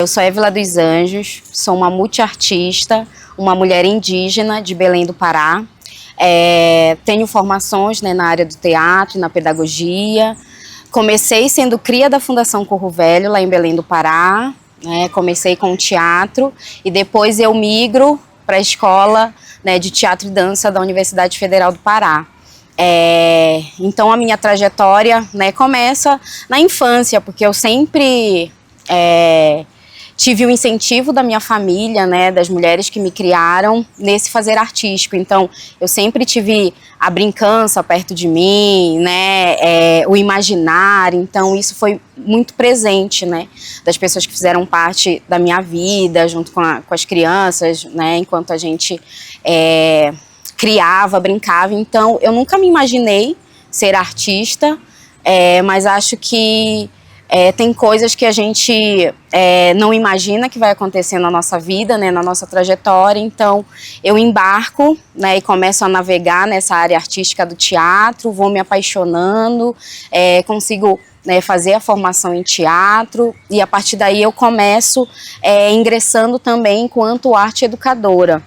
Eu sou Évila dos Anjos, sou uma multiartista, uma mulher indígena de Belém do Pará. Tenho formações, né, na área do teatro e na pedagogia. Comecei sendo cria da Fundação Corro Velho, lá em Belém do Pará. Comecei com teatro e depois eu migro para a escola, né, de teatro e dança da Universidade Federal do Pará. Então a minha trajetória, né, começa na infância, porque eu sempre tive o incentivo da minha família, né, das mulheres que me criaram nesse fazer artístico. Então eu sempre tive a brincança perto de mim, né, o imaginar. Então isso foi muito presente, né, das pessoas que fizeram parte da minha vida, junto com as crianças, né, enquanto a gente criava, brincava. Então eu nunca me imaginei ser artista, mas acho que tem coisas que a gente não imagina que vai acontecer na nossa vida, né, na nossa trajetória. Então eu embarco, né, e começo a navegar nessa área artística do teatro, vou me apaixonando, consigo, né, fazer a formação em teatro e a partir daí eu começo ingressando também enquanto arte educadora.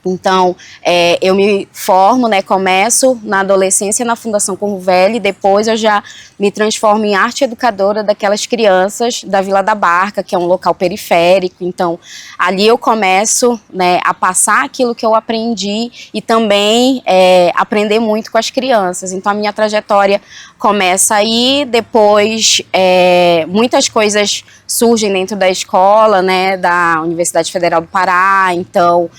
Então, eu me formo, né, começo na adolescência na Fundação Corro Velho e depois eu já me transformo em arte educadora daquelas crianças da Vila da Barca, que é um local periférico. Então, ali eu começo, né, a passar aquilo que eu aprendi e também aprender muito com as crianças. Então, a minha trajetória começa aí, depois muitas coisas surgem dentro da escola, né, da Universidade Federal do Pará. Então,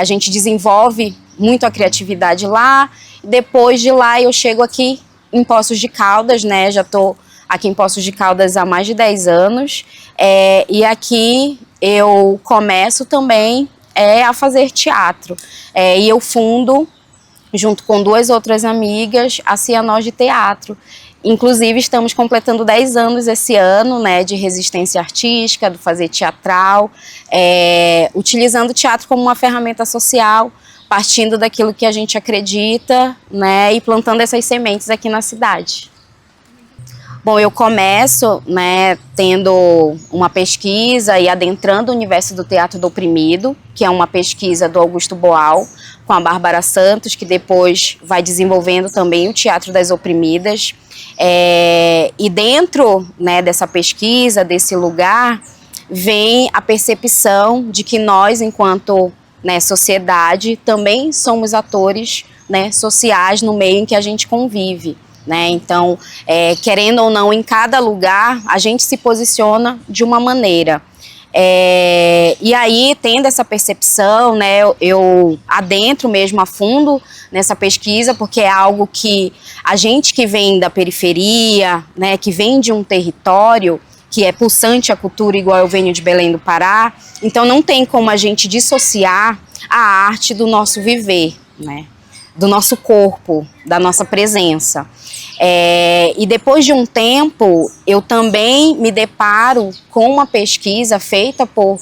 a gente desenvolve muito a criatividade lá. Depois de lá eu chego aqui em Poços de Caldas, né? Já estou aqui em Poços de Caldas há mais de 10 anos. E aqui eu começo também a fazer teatro. E eu fundo, junto com 2 outras amigas, a Cianós de Teatro. Inclusive, estamos completando 10 anos esse ano, né, de resistência artística, do fazer teatral, utilizando o teatro como uma ferramenta social, partindo daquilo que a gente acredita, né, e plantando essas sementes aqui na cidade. Bom, eu começo, né, tendo uma pesquisa e adentrando o universo do teatro do oprimido, que é uma pesquisa do Augusto Boal, com a Bárbara Santos, que depois vai desenvolvendo também o teatro das oprimidas. E dentro, né, dessa pesquisa, desse lugar, vem a percepção de que nós, enquanto, né, sociedade, também somos atores, né, sociais no meio em que a gente convive. Né? Então, querendo ou não, em cada lugar, a gente se posiciona de uma maneira. E aí, tendo essa percepção, né, eu adentro mesmo a fundo nessa pesquisa, porque é algo que a gente que vem da periferia, né, que vem de um território que é pulsante a cultura, igual eu venho de Belém do Pará, então não tem como a gente dissociar a arte do nosso viver, né, do nosso corpo, da nossa presença. E depois de um tempo, eu também me deparo com uma pesquisa feita por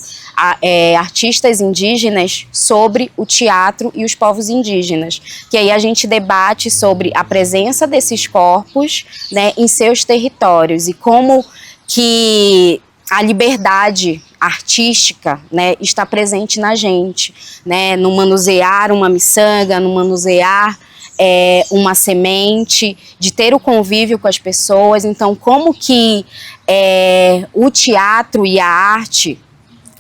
artistas indígenas sobre o teatro e os povos indígenas, que aí a gente debate sobre a presença desses corpos, né, em seus territórios e como que a liberdade artística, né, está presente na gente, né, no manusear uma miçanga, no manusear uma semente, de ter o convívio com as pessoas. Então, como que o teatro e a arte,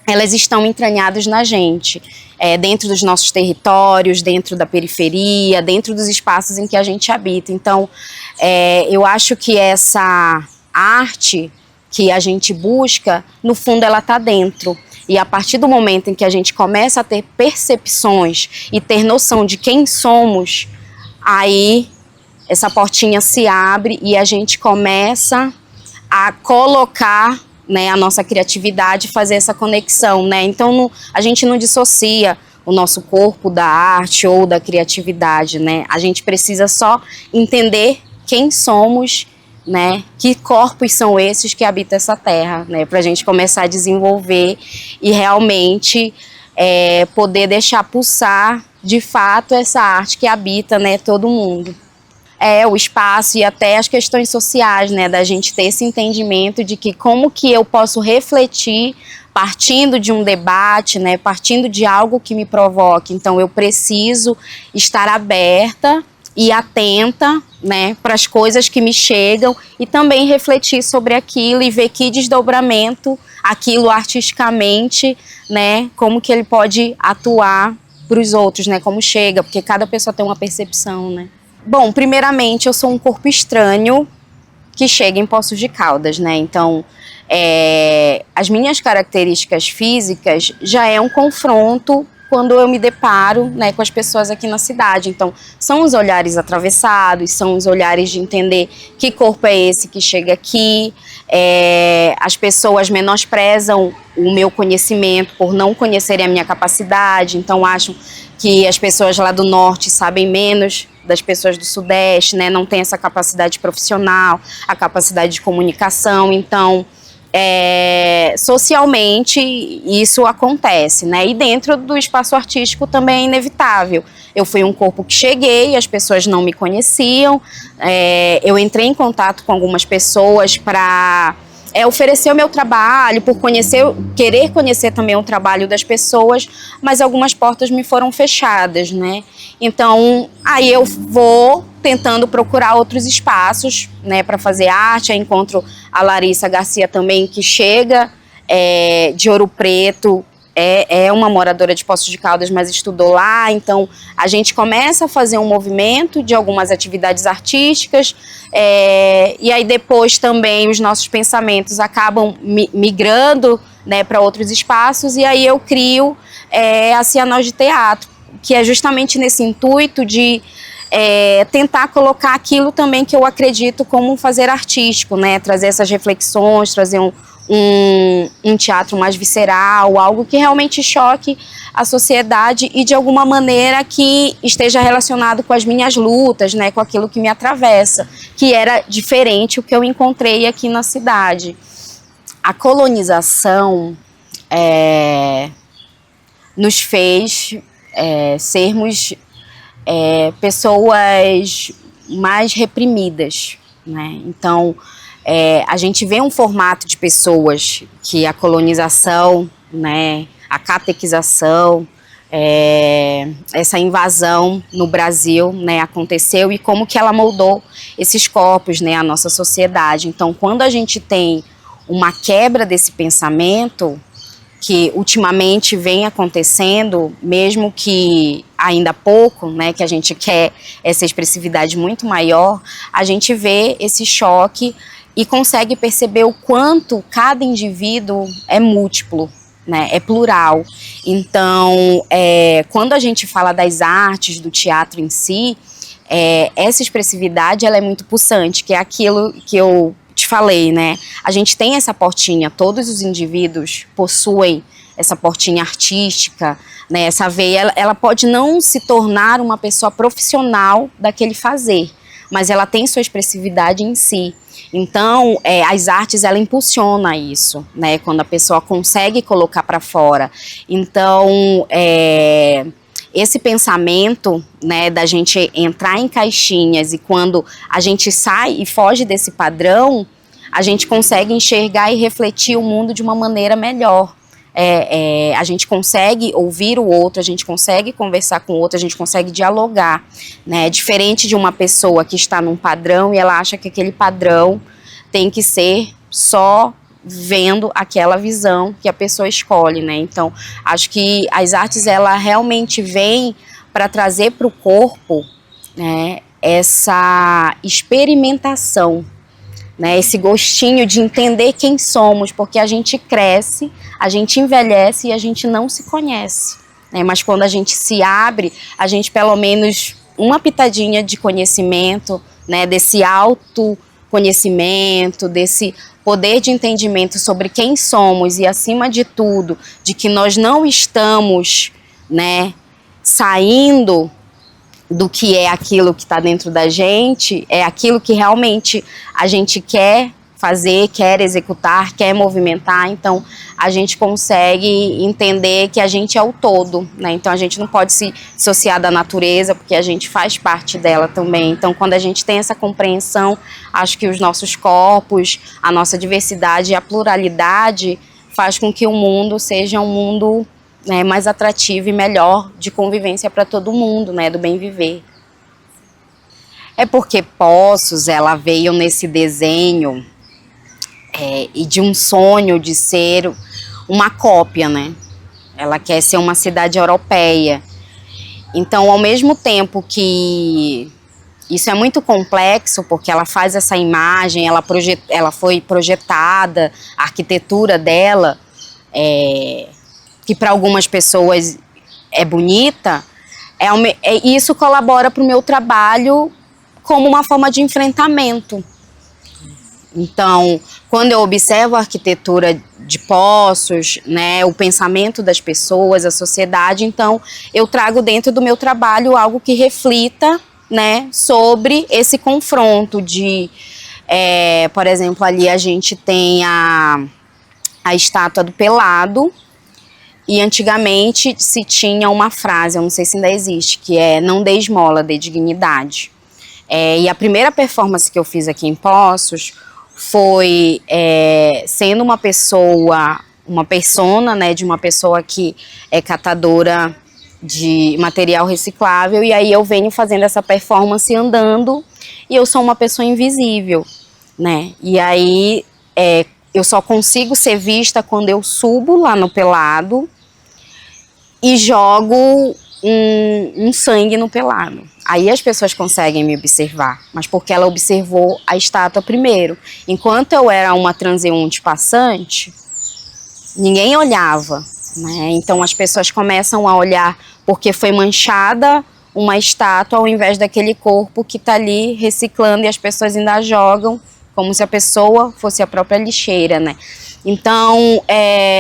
elas estão entranhadas na gente, dentro dos nossos territórios, dentro da periferia, dentro dos espaços em que a gente habita. Então, eu acho que essa arte que a gente busca, no fundo ela está dentro. E a partir do momento em que a gente começa a ter percepções e ter noção de quem somos, aí essa portinha se abre e a gente começa a colocar, né, a nossa criatividade, fazer essa conexão, né? Então a gente não dissocia o nosso corpo da arte ou da criatividade, né? A gente precisa só entender quem somos, né? Que corpos são esses que habitam essa terra, né? Para a gente começar a desenvolver e realmente poder deixar pulsar de fato essa arte que habita, né, todo mundo. O espaço e até as questões sociais, né, da gente ter esse entendimento de que como que eu posso refletir partindo de um debate, né, partindo de algo que me provoque. Então eu preciso estar aberta e atenta, né, para as coisas que me chegam e também refletir sobre aquilo e ver que desdobramento aquilo artisticamente, né, como que ele pode atuar para os outros, né, como chega, porque cada pessoa tem uma percepção, né. Bom, primeiramente eu sou um corpo estranho que chega em Poços de Caldas, né, então as minhas características físicas já é um confronto quando eu me deparo, né, com as pessoas aqui na cidade. Então, são os olhares atravessados, são os olhares de entender que corpo é esse que chega aqui. As pessoas menosprezam o meu conhecimento por não conhecerem a minha capacidade, então acham que as pessoas lá do norte sabem menos das pessoas do sudeste, né, não têm essa capacidade profissional, a capacidade de comunicação. Então, socialmente isso acontece, né? E dentro do espaço artístico também é inevitável. Eu fui um corpo que cheguei, as pessoas não me conheciam, eu entrei em contato com algumas pessoas para oferecer o meu trabalho, por querer conhecer também o trabalho das pessoas, mas algumas portas me foram fechadas, né? Então, aí eu vou tentando procurar outros espaços, né, para fazer arte. Aí encontro a Larissa Garcia também, que chega de Ouro Preto, é uma moradora de Poços de Caldas, mas estudou lá. Então, a gente começa a fazer um movimento de algumas atividades artísticas, e aí depois também os nossos pensamentos acabam migrando, né, para outros espaços, e aí eu crio a Cianós de Teatro, que é justamente nesse intuito de tentar colocar aquilo também que eu acredito como um fazer artístico, né? Trazer essas reflexões, trazer um teatro mais visceral, algo que realmente choque a sociedade e de alguma maneira que esteja relacionado com as minhas lutas, né? Com aquilo que me atravessa, que era diferente o que eu encontrei aqui na cidade. A colonização nos fez sermos pessoas mais reprimidas, né? Então, a gente vê um formato de pessoas que a colonização, né, a catequização, essa invasão no Brasil, né, aconteceu, e como que ela moldou esses corpos, né, a nossa sociedade. Então, quando a gente tem uma quebra desse pensamento, que ultimamente vem acontecendo, mesmo que ainda pouco, né, que a gente quer essa expressividade muito maior, a gente vê esse choque e consegue perceber o quanto cada indivíduo é múltiplo, né, é plural. Então, quando a gente fala das artes, do teatro em si, essa expressividade ela é muito pulsante, que é aquilo que eu te falei, né? A gente tem essa portinha, todos os indivíduos possuem essa portinha artística, né? Essa veia, ela pode não se tornar uma pessoa profissional daquele fazer, mas ela tem sua expressividade em si. Então, as artes, ela impulsiona isso, né? Quando a pessoa consegue colocar para fora. Então, esse pensamento, né, da gente entrar em caixinhas, e quando a gente sai e foge desse padrão, a gente consegue enxergar e refletir o mundo de uma maneira melhor. A gente consegue ouvir o outro, a gente consegue conversar com o outro, a gente consegue dialogar, né? Diferente de uma pessoa que está num padrão e ela acha que aquele padrão tem que ser só vendo aquela visão que a pessoa escolhe, né? Então, acho que as artes, ela realmente vem para trazer para o corpo, né, essa experimentação, né, esse gostinho de entender quem somos, porque a gente cresce, a gente envelhece e a gente não se conhece, né? Mas quando a gente se abre, a gente pelo menos uma pitadinha de conhecimento, né, desse autoconhecimento, desse poder de entendimento sobre quem somos e, acima de tudo, de que nós não estamos, né, saindo do que é aquilo que está dentro da gente, é aquilo que realmente a gente quer fazer, quer executar, quer movimentar. Então a gente consegue entender que a gente é o todo, né? Então a gente não pode se dissociar da natureza, porque a gente faz parte dela também. Então, quando a gente tem essa compreensão, acho que os nossos corpos, a nossa diversidade e a pluralidade faz com que o mundo seja um mundo, né, mais atrativo e melhor de convivência para todo mundo, né, do bem viver. É porque Poços, ela veio nesse desenho e de um sonho de ser uma cópia, né? Ela quer ser uma cidade europeia. Então, ao mesmo tempo que isso é muito complexo, porque ela faz essa imagem, ela foi projetada, a arquitetura dela, que para algumas pessoas é bonita, isso colabora para o meu trabalho como uma forma de enfrentamento. Então, quando eu observo a arquitetura de Poços, né, o pensamento das pessoas, a sociedade, então eu trago dentro do meu trabalho algo que reflita, né, sobre esse confronto de, por exemplo, ali a gente tem a estátua do Pelado, e antigamente se tinha uma frase, eu não sei se ainda existe, que é não dê esmola, dê dignidade. E a primeira performance que eu fiz aqui em Poços foi sendo uma pessoa, uma persona, né, de uma pessoa que é catadora de material reciclável, e aí eu venho fazendo essa performance andando, e eu sou uma pessoa invisível, né, e aí eu só consigo ser vista quando eu subo lá no Pelado e jogo um sangue no Pelado. Aí as pessoas conseguem me observar, mas porque ela observou a estátua primeiro. Enquanto eu era uma transeunte passante, ninguém olhava, né? Então as pessoas começam a olhar porque foi manchada uma estátua ao invés daquele corpo que está ali reciclando, e as pessoas ainda jogam como se a pessoa fosse a própria lixeira, né? Então,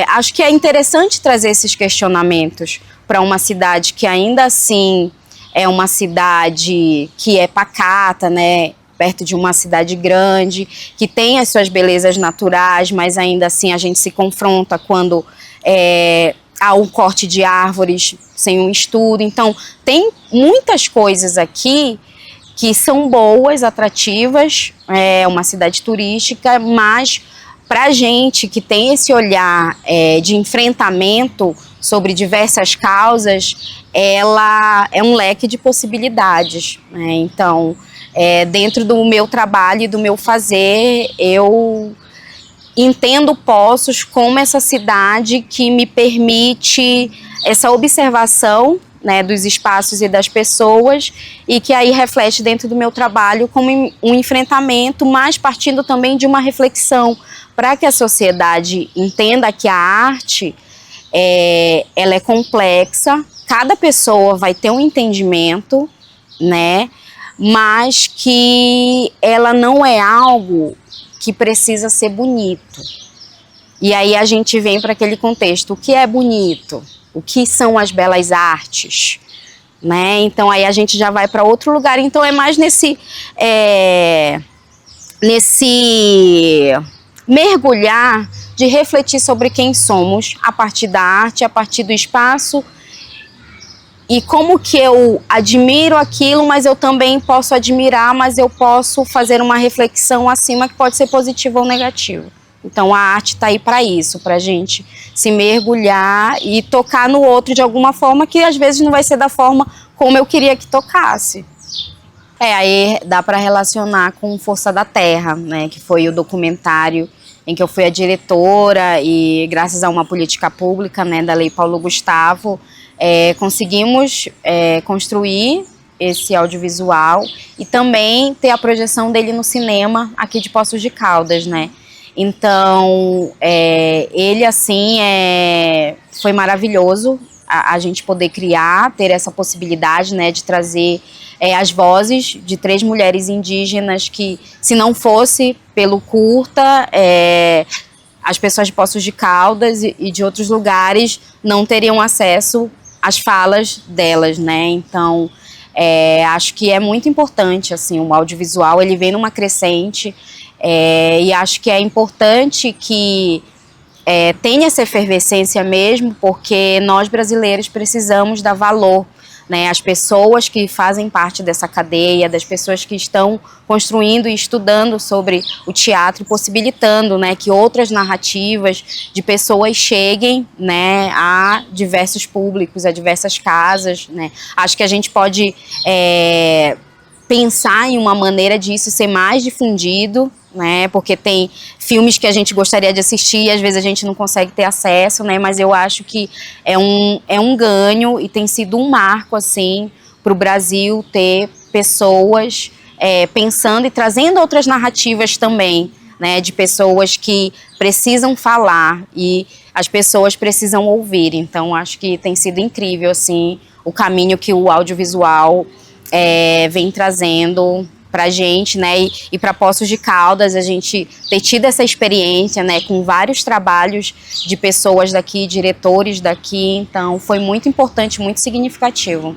acho que é interessante trazer esses questionamentos para uma cidade que ainda assim é uma cidade que é pacata, né? Perto de uma cidade grande, que tem as suas belezas naturais, mas ainda assim a gente se confronta quando há um corte de árvores sem um estudo. Então, tem muitas coisas aqui que são boas, atrativas, é uma cidade turística, mas para a gente que tem esse olhar de enfrentamento sobre diversas causas, ela é um leque de possibilidades, né? Então, dentro do meu trabalho e do meu fazer, eu entendo Poços como essa cidade que me permite essa observação, né, dos espaços e das pessoas, e que aí reflete dentro do meu trabalho como um enfrentamento, mas partindo também de uma reflexão, para que a sociedade entenda que a arte ela é complexa, cada pessoa vai ter um entendimento, né, mas que ela não é algo que precisa ser bonito. E aí a gente vem para aquele contexto, o que é bonito? O que são as belas artes? Né? Então aí a gente já vai para outro lugar, então é mais nesse mergulhar de refletir sobre quem somos a partir da arte, a partir do espaço, e como que eu admiro aquilo, mas eu também posso admirar, mas eu posso fazer uma reflexão acima que pode ser positiva ou negativa. Então a arte está aí para isso, para a gente se mergulhar e tocar no outro de alguma forma que às vezes não vai ser da forma como eu queria que tocasse. Aí dá para relacionar com Força da Terra, né, que foi o documentário em que eu fui a diretora, e graças a uma política pública, né, da Lei Paulo Gustavo, conseguimos construir esse audiovisual e também ter a projeção dele no cinema aqui de Poços de Caldas, né? Então, ele assim foi maravilhoso a gente poder criar, ter essa possibilidade, né, de trazer as vozes de 3 mulheres indígenas que, se não fosse pelo curta, as pessoas de Poços de Caldas e de outros lugares não teriam acesso às falas delas, né? Então, acho que é muito importante, assim, o audiovisual, ele vem numa crescente, e acho que é importante que tenha essa efervescência mesmo, porque nós brasileiros precisamos dar valor né, as pessoas que fazem parte dessa cadeia, das pessoas que estão construindo e estudando sobre o teatro, possibilitando, né, que outras narrativas de pessoas cheguem, né, a diversos públicos, a diversas casas, né. Acho que a gente pode pensar em uma maneira disso ser mais difundido, né, porque tem filmes que a gente gostaria de assistir e às vezes a gente não consegue ter acesso, né, mas eu acho que é um ganho e tem sido um marco, assim, para o Brasil ter pessoas pensando e trazendo outras narrativas também, né, de pessoas que precisam falar e as pessoas precisam ouvir. Então acho que tem sido incrível, assim, o caminho que o audiovisual vem trazendo pra gente, né, e para Poços de Caldas, a gente ter tido essa experiência, né, com vários trabalhos de pessoas daqui, diretores daqui, então foi muito importante, muito significativo.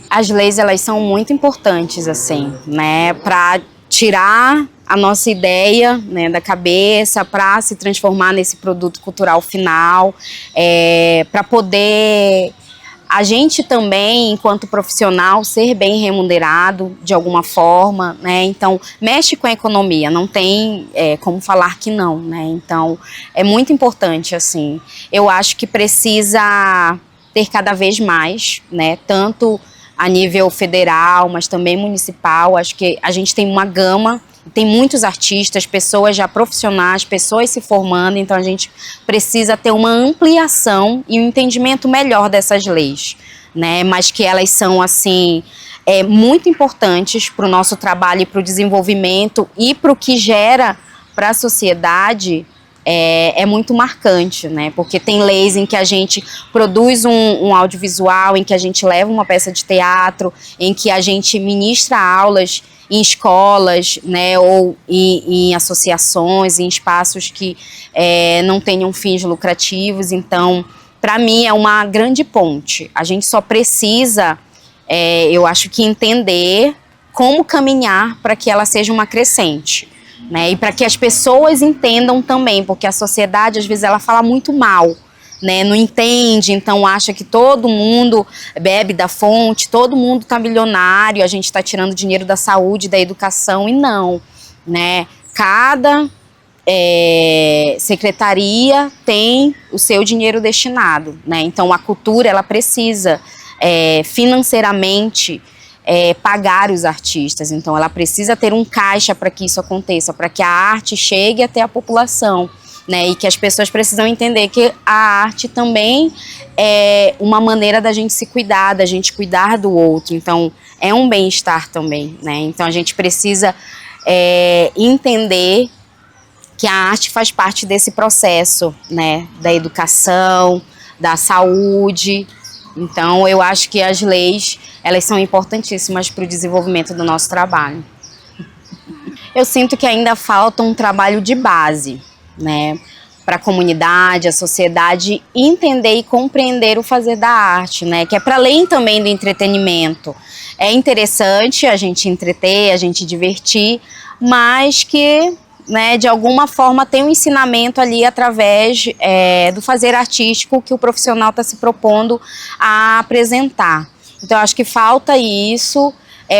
As leis, elas são muito importantes, assim, né, para tirar a nossa ideia, né, da cabeça, para se transformar nesse produto cultural final, para poder a gente também, enquanto profissional, ser bem remunerado de alguma forma, né? Então, mexe com a economia, não tem como falar que não, né? Então, é muito importante, assim. Eu acho que precisa ter cada vez mais, né? Tanto a nível federal, mas também municipal. Acho que a gente tem uma gama, tem muitos artistas, pessoas já profissionais, pessoas se formando, então a gente precisa ter uma ampliação e um entendimento melhor dessas leis, né? Mas que elas são, assim, muito importantes para o nosso trabalho e para o desenvolvimento e para o que gera para a sociedade. É muito marcante, né? Porque tem leis em que a gente produz um audiovisual, em que a gente leva uma peça de teatro, em que a gente ministra aulas em escolas, né, ou em associações, em espaços que não tenham fins lucrativos. Então, para mim, é uma grande ponte. A gente só precisa, eu acho que entender como caminhar para que ela seja uma crescente, né, e para que as pessoas entendam também, porque a sociedade, às vezes, ela fala muito mal, né, não entende, então acha que todo mundo bebe da fonte, todo mundo está milionário, a gente está tirando dinheiro da saúde, da educação, e não, né? Cada secretaria tem o seu dinheiro destinado, né? Então a cultura, ela precisa financeiramente pagar os artistas, então ela precisa ter um caixa para que isso aconteça, para que a arte chegue até a população. Né, e que as pessoas precisam entender que a arte também é uma maneira da gente se cuidar, da gente cuidar do outro. Então, é um bem-estar também, né? Então, a gente precisa entender que a arte faz parte desse processo, né? Da educação, da saúde. Então, eu acho que as leis, elas são importantíssimas para o desenvolvimento do nosso trabalho. Eu sinto que ainda falta um trabalho de base, né, para a comunidade, a sociedade entender e compreender o fazer da arte, né, que é para além também do entretenimento. É interessante a gente entreter, a gente divertir, mas que, né, de alguma forma tem um ensinamento ali através do fazer artístico que o profissional está se propondo a apresentar. Então, eu acho que falta isso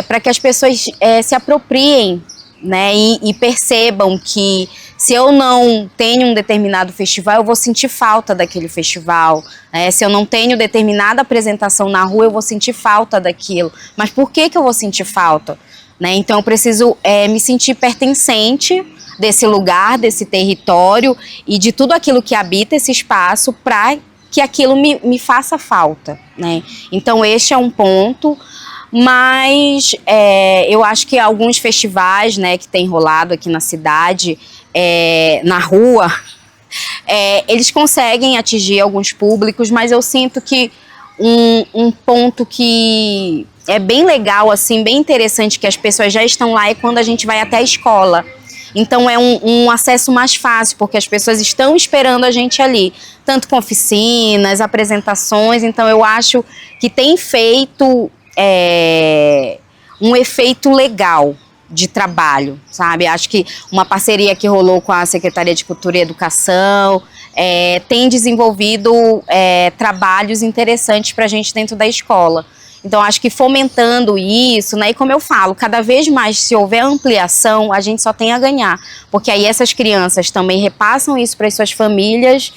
para que as pessoas se apropriem, né, e percebam que se eu não tenho um determinado festival, eu vou sentir falta daquele festival, né? Se eu não tenho determinada apresentação na rua, eu vou sentir falta daquilo. Mas por que eu vou sentir falta? Né? Então eu preciso me sentir pertencente desse lugar, desse território e de tudo aquilo que habita esse espaço para que aquilo me faça falta, né? Então este é um ponto. Mas eu acho que alguns festivais, né, que tem rolado aqui na cidade, na rua, eles conseguem atingir alguns públicos, mas eu sinto que um ponto que é bem legal, assim, bem interessante, que as pessoas já estão lá, é quando a gente vai até a escola. Então é um acesso mais fácil, porque as pessoas estão esperando a gente ali, tanto com oficinas, apresentações. Então eu acho que tem feito um efeito legal de trabalho, sabe? Acho que uma parceria que rolou com a Secretaria de Cultura e Educação tem desenvolvido trabalhos interessantes para a gente dentro da escola. Então, acho que fomentando isso, né? E como eu falo, cada vez mais, se houver ampliação, a gente só tem a ganhar. Porque aí essas crianças também repassam isso para as suas famílias,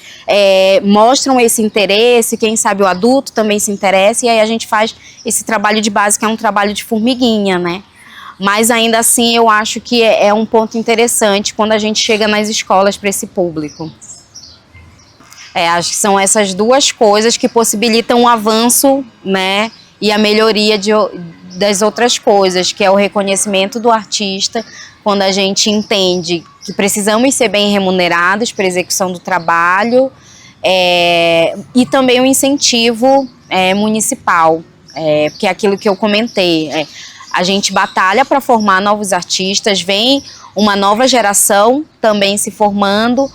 mostram esse interesse, quem sabe o adulto também se interessa, e aí a gente faz esse trabalho de base, que é um trabalho de formiguinha, né? Mas ainda assim, eu acho que é um ponto interessante quando a gente chega nas escolas para esse público. Acho que são essas duas coisas que possibilitam o avanço, né, e a melhoria das outras coisas, que é o reconhecimento do artista, quando a gente entende que precisamos ser bem remunerados para a execução do trabalho, e também o incentivo municipal, porque é aquilo que eu comentei, a gente batalha para formar novos artistas, vem uma nova geração também se formando,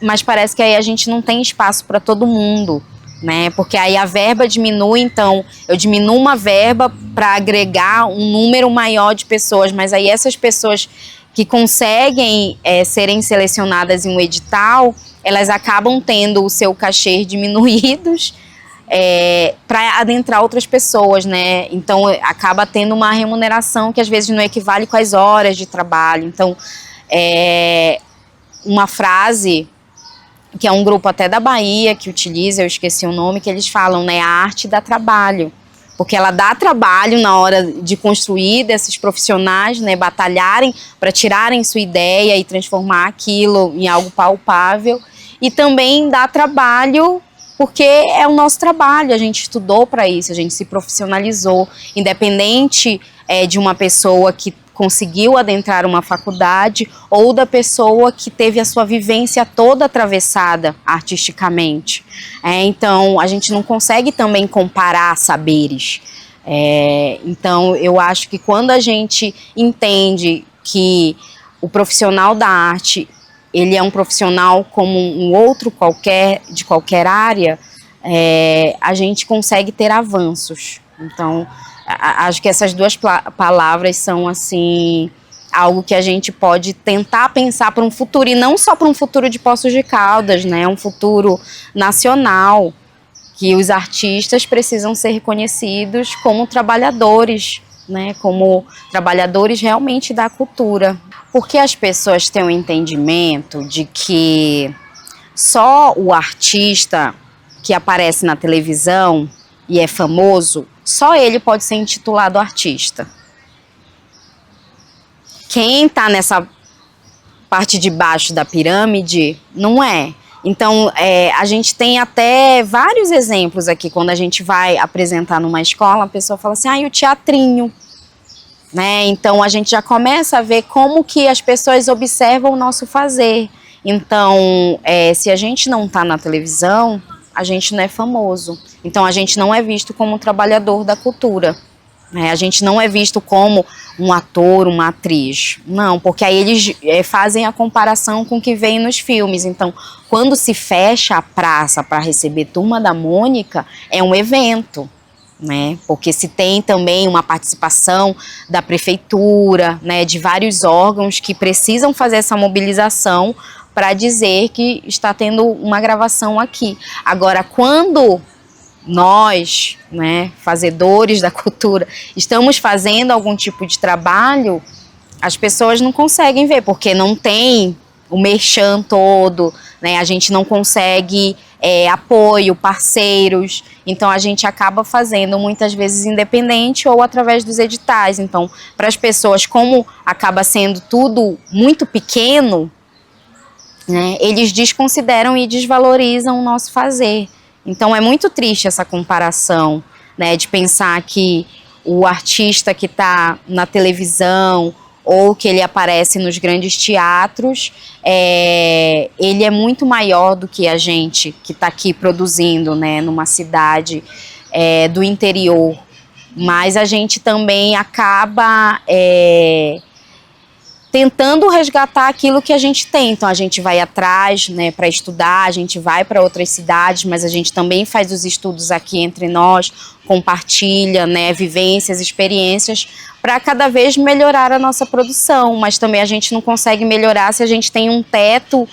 mas parece que aí a gente não tem espaço para todo mundo, né? Porque aí a verba diminui, então eu diminuo uma verba para agregar um número maior de pessoas, mas aí essas pessoas que conseguem serem selecionadas em um edital, elas acabam tendo o seu cachê diminuídos para adentrar outras pessoas, né? Então acaba tendo uma remuneração que às vezes não equivale com as horas de trabalho. Então, uma frase que é um grupo até da Bahia que utiliza, eu esqueci o nome, que eles falam, né? A arte dá trabalho, porque ela dá trabalho na hora de construir desses profissionais, né? Batalharem para tirarem sua ideia e transformar aquilo em algo palpável, e também dá trabalho porque é o nosso trabalho, a gente estudou para isso, a gente se profissionalizou, independente de uma pessoa que conseguiu adentrar uma faculdade ou da pessoa que teve a sua vivência toda atravessada artisticamente. Então, a gente não consegue também comparar saberes. Então, eu acho que quando a gente entende que o profissional da arte, ele é um profissional como um outro qualquer, de qualquer área, a gente consegue ter avanços. Então, acho que essas duas palavras são, assim, algo que a gente pode tentar pensar para um futuro, e não só para um futuro de Poços de Caldas, né? Um futuro nacional, que os artistas precisam ser reconhecidos como trabalhadores, né? Como trabalhadores realmente da cultura. Porque as pessoas têm um entendimento de que só o artista que aparece na televisão e é famoso, só ele pode ser intitulado artista. Quem está nessa parte de baixo da pirâmide não é. Então, a gente tem até vários exemplos aqui. Quando a gente vai apresentar numa escola, a pessoa fala assim, o teatrinho. Né? Então, a gente já começa a ver como que as pessoas observam o nosso fazer. Então, se a gente não está na televisão, a gente não é famoso. Então, a gente não é visto como um trabalhador da cultura. A gente não é visto como um ator, uma atriz. Não, porque aí eles fazem a comparação com o que vem nos filmes. Então, quando se fecha a praça para receber Turma da Mônica, é um evento, né? Porque se tem também uma participação da prefeitura, né, de vários órgãos que precisam fazer essa mobilização para dizer que está tendo uma gravação aqui. Agora, quando nós, né, fazedores da cultura, estamos fazendo algum tipo de trabalho, as pessoas não conseguem ver, porque não tem o merchan todo, né, a gente não consegue apoio, parceiros, então a gente acaba fazendo muitas vezes independente ou através dos editais. Então, para as pessoas, como acaba sendo tudo muito pequeno, né, eles desconsideram e desvalorizam o nosso fazer. Então é muito triste essa comparação, né, de pensar que o artista que está na televisão ou que ele aparece nos grandes teatros, ele é muito maior do que a gente que está aqui produzindo, né, numa cidade do interior. Mas a gente também acaba tentando resgatar aquilo que a gente tem. Então a gente vai atrás, né, para estudar, a gente vai para outras cidades, mas a gente também faz os estudos aqui entre nós, compartilha, né, vivências, experiências, para cada vez melhorar a nossa produção. Mas também a gente não consegue melhorar se a gente tem um teto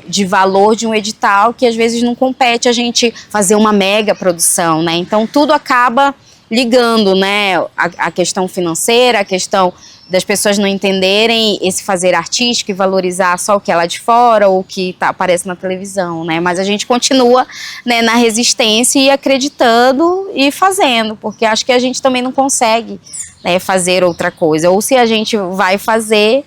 de valor de um edital que às vezes não compete a gente fazer uma mega produção, né? Então tudo acaba ligando, né? A questão financeira, a questão das pessoas não entenderem esse fazer artístico e valorizar só o que é lá de fora ou o que aparece na televisão, né? Mas a gente continua, né, na resistência e acreditando e fazendo, porque acho que a gente também não consegue, né, fazer outra coisa. Ou se a gente vai fazer,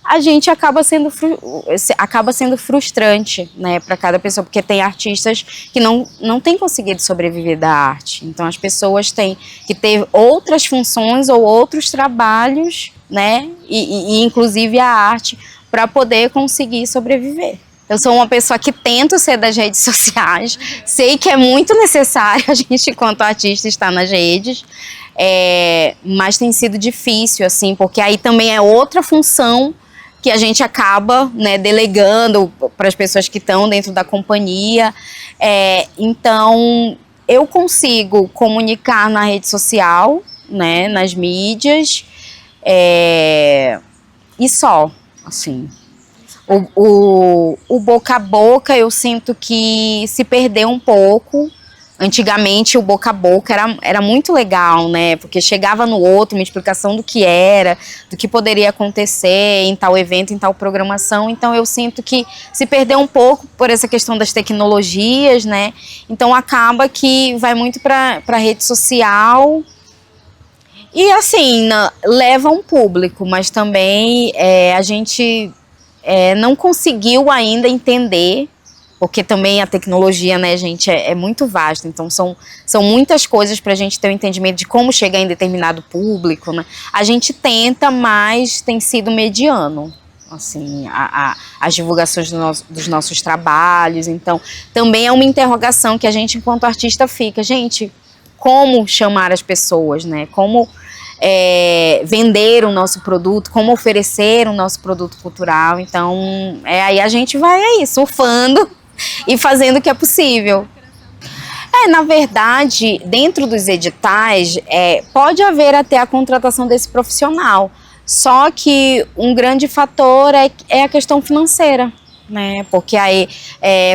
a gente acaba sendo frustrante, né, para cada pessoa, porque tem artistas que não têm conseguido sobreviver da arte. Então as pessoas têm que ter outras funções ou outros trabalhos, né, e inclusive a arte, para poder conseguir sobreviver. Eu sou uma pessoa que tento ser das redes sociais, sei que é muito necessário a gente, enquanto artista, estar nas redes, mas tem sido difícil, assim, porque aí também é outra função que a gente acaba, né, delegando para as pessoas que estão dentro da companhia. Então, eu consigo comunicar na rede social, né, nas mídias, e só, assim. O boca a boca eu sinto que se perdeu um pouco. Antigamente o boca a boca era muito legal, né? Porque chegava no outro uma explicação do que era, do que poderia acontecer em tal evento, em tal programação. Então eu sinto que se perdeu um pouco por essa questão das tecnologias, né? Então acaba que vai muito para a rede social. E assim, leva um público, mas também a gente não conseguiu ainda entender, porque também a tecnologia, né, gente, é muito vasta. Então são muitas coisas para a gente ter um entendimento de como chegar em determinado público, né? A gente tenta, mas tem sido mediano, assim, as divulgações dos nossos trabalhos. Então também é uma interrogação que a gente, enquanto artista, fica, gente, como chamar as pessoas, né? Como vender o nosso produto, como oferecer o nosso produto cultural. Então aí a gente vai surfando e fazendo o que é possível. Na verdade, dentro dos editais, pode haver até a contratação desse profissional, só que um grande fator é a questão financeira, né? Porque aí,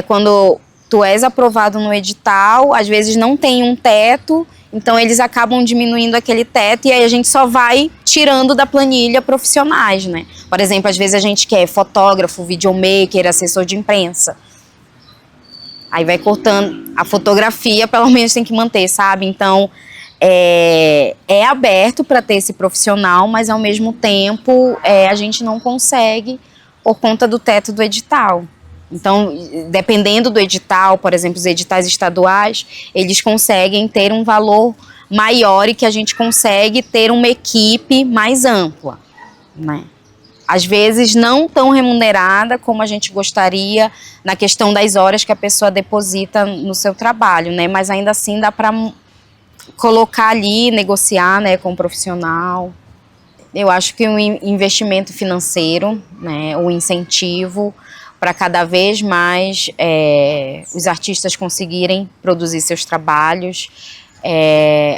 quando tu és aprovado no edital, às vezes não tem um teto, então eles acabam diminuindo aquele teto e aí a gente só vai tirando da planilha profissionais, né? Por exemplo, às vezes a gente quer fotógrafo, videomaker, assessor de imprensa. Aí vai cortando a fotografia, pelo menos tem que manter, sabe? Então é aberto para ter esse profissional, mas ao mesmo tempo a gente não consegue por conta do teto do edital. Então, dependendo do edital, por exemplo, os editais estaduais, eles conseguem ter um valor maior e que a gente consegue ter uma equipe mais ampla, né? Às vezes não tão remunerada como a gente gostaria na questão das horas que a pessoa deposita no seu trabalho, né? Mas ainda assim dá para colocar ali, negociar, né, com o profissional. Eu acho que um investimento financeiro, né, um incentivo para cada vez mais os artistas conseguirem produzir seus trabalhos.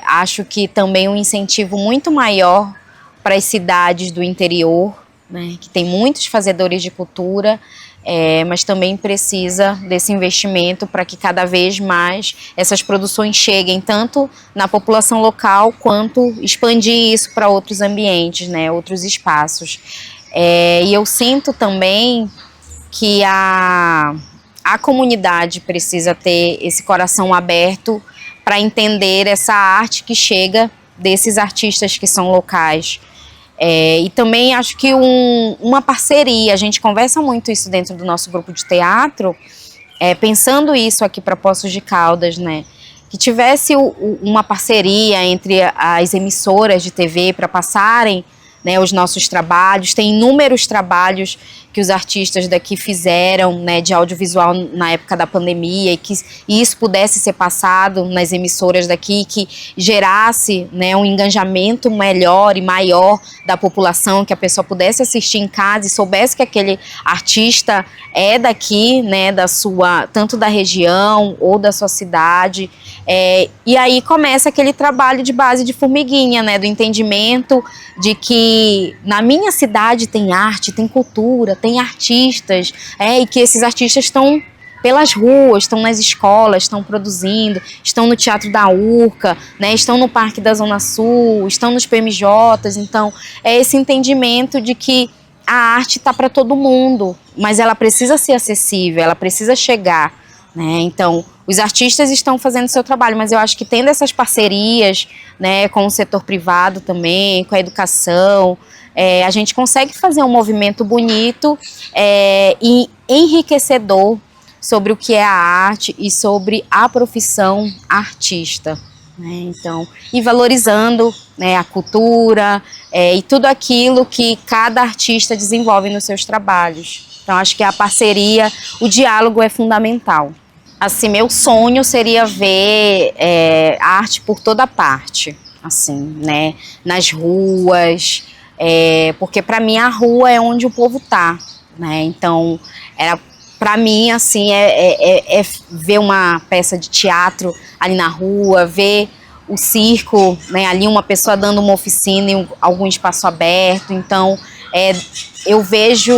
Acho que também um incentivo muito maior para as cidades do interior, né, que tem muitos fazedores de cultura, mas também precisa desse investimento para que cada vez mais essas produções cheguem tanto na população local quanto expandir isso para outros ambientes, né, outros espaços. E eu sinto também que a comunidade precisa ter esse coração aberto para entender essa arte que chega desses artistas que são locais. E também acho que uma parceria, a gente conversa muito isso dentro do nosso grupo de teatro, pensando isso aqui para Poços de Caldas, né? Que tivesse uma parceria entre as emissoras de TV para passarem, né, os nossos trabalhos. Tem inúmeros trabalhos que os artistas daqui fizeram, né, de audiovisual na época da pandemia, e que isso pudesse ser passado nas emissoras daqui, que gerasse, né, um engajamento melhor e maior da população, que a pessoa pudesse assistir em casa e soubesse que aquele artista é daqui, né, tanto da região ou da sua cidade. E aí começa aquele trabalho de base de formiguinha, né, do entendimento de que na minha cidade tem arte, tem cultura, tem tem artistas, e que esses artistas estão pelas ruas, estão nas escolas, estão produzindo, estão no Teatro da Urca, né, estão no Parque da Zona Sul, estão nos PMJs. Então, é esse entendimento de que a arte está para todo mundo, mas ela precisa ser acessível, ela precisa chegar, né? Então, os artistas estão fazendo seu trabalho, mas eu acho que tendo essas parcerias, né, com o setor privado também, com a educação, a gente consegue fazer um movimento bonito e enriquecedor sobre o que é a arte e sobre a profissão artista, né? Então, e valorizando, né, a cultura e tudo aquilo que cada artista desenvolve nos seus trabalhos. Então, acho que a parceria, o diálogo é fundamental. Assim, meu sonho seria ver a arte por toda parte, assim, né, nas ruas, porque para mim a rua é onde o povo tá, né? Então, para mim, assim, ver uma peça de teatro ali na rua, ver o circo, né, ali uma pessoa dando uma oficina em algum espaço aberto. Então, eu vejo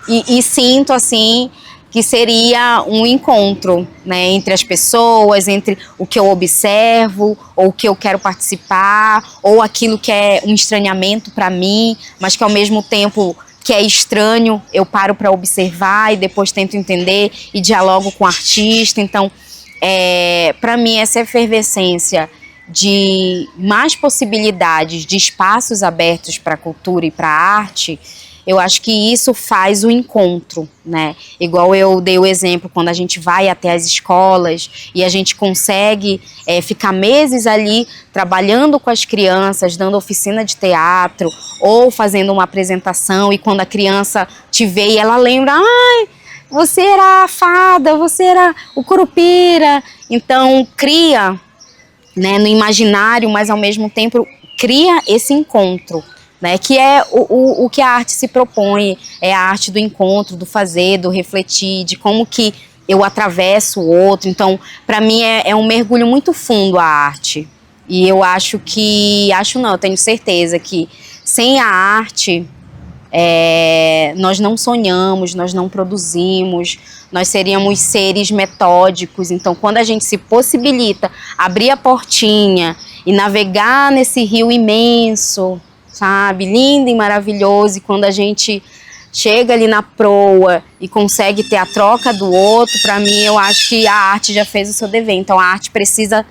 e sinto, assim, que seria um encontro, né, entre as pessoas, entre o que eu observo, ou o que eu quero participar, ou aquilo que é um estranhamento para mim, mas que ao mesmo tempo que é estranho, eu paro para observar e depois tento entender e dialogo com o artista. Então, para mim, essa efervescência de mais possibilidades de espaços abertos para a cultura e para a arte, eu acho que isso faz o encontro, né? Igual eu dei o exemplo, quando a gente vai até as escolas e a gente consegue ficar meses ali trabalhando com as crianças, dando oficina de teatro ou fazendo uma apresentação, e quando a criança te vê e ela lembra, ai, você era a fada, você era o curupira. Então cria, né, no imaginário, mas ao mesmo tempo cria esse encontro, né, que é o que a arte se propõe, é a arte do encontro, do fazer, do refletir, de como que eu atravesso o outro. Então, para mim é um mergulho muito fundo a arte. E eu eu tenho certeza que sem a arte nós não sonhamos, nós não produzimos, nós seríamos seres metódicos. Então, quando a gente se possibilita abrir a portinha e navegar nesse rio imenso, sabe, lindo e maravilhoso, e quando a gente chega ali na proa e consegue ter a troca do outro, para mim, eu acho que a arte já fez o seu dever. Então, a arte precisa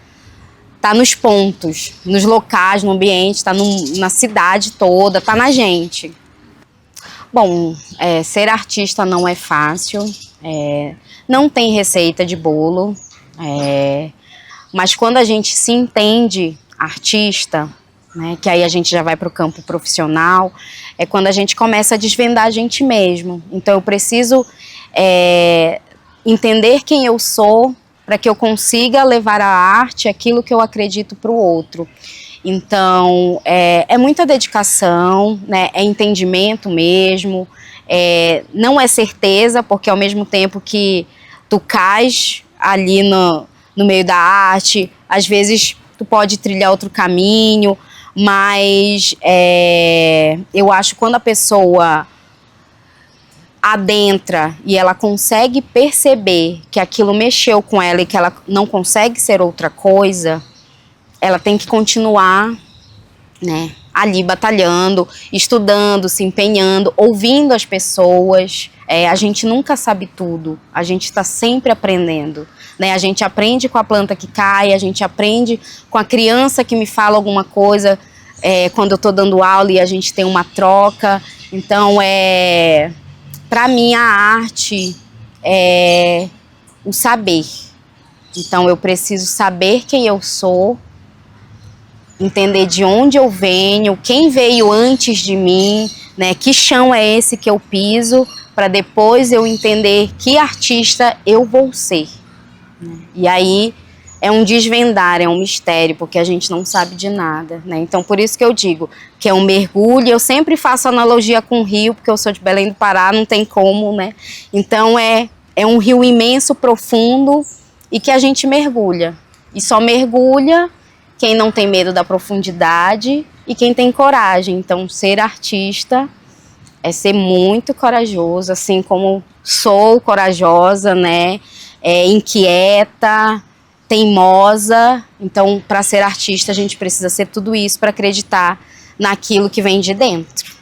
estar nos pontos, nos locais, no ambiente, estar na cidade toda, estar na gente. Bom, ser artista não é fácil, não tem receita de bolo, mas quando a gente se entende artista, né, que aí a gente já vai para o campo profissional, é quando a gente começa a desvendar a gente mesmo. Então eu preciso entender quem eu sou para que eu consiga levar a arte aquilo que eu acredito para o outro. Então é muita dedicação, né, é entendimento mesmo, não é certeza, porque ao mesmo tempo que tu cais ali no meio da arte, às vezes tu pode trilhar outro caminho, mas eu acho que quando a pessoa adentra e ela consegue perceber que aquilo mexeu com ela e que ela não consegue ser outra coisa, ela tem que continuar, né, ali batalhando, estudando, se empenhando, ouvindo as pessoas. A gente nunca sabe tudo, a gente está sempre aprendendo, né? A gente aprende com a planta que cai, a gente aprende com a criança que me fala alguma coisa quando eu estou dando aula e a gente tem uma troca. Então, para mim, a arte é o saber. Então, eu preciso saber quem eu sou, entender de onde eu venho, quem veio antes de mim, né? Que chão é esse que eu piso, para depois eu entender que artista eu vou ser. E aí é um desvendar, é um mistério, porque a gente não sabe de nada, né? Então por isso que eu digo que é um mergulho. Eu sempre faço analogia com o rio, porque eu sou de Belém do Pará, não tem como, né? Então é um rio imenso, profundo, e que a gente mergulha. E só mergulha quem não tem medo da profundidade e quem tem coragem. Então ser artista é ser muito corajoso, assim como sou corajosa, né? Inquieta, teimosa. Então, para ser artista, a gente precisa ser tudo isso para acreditar naquilo que vem de dentro.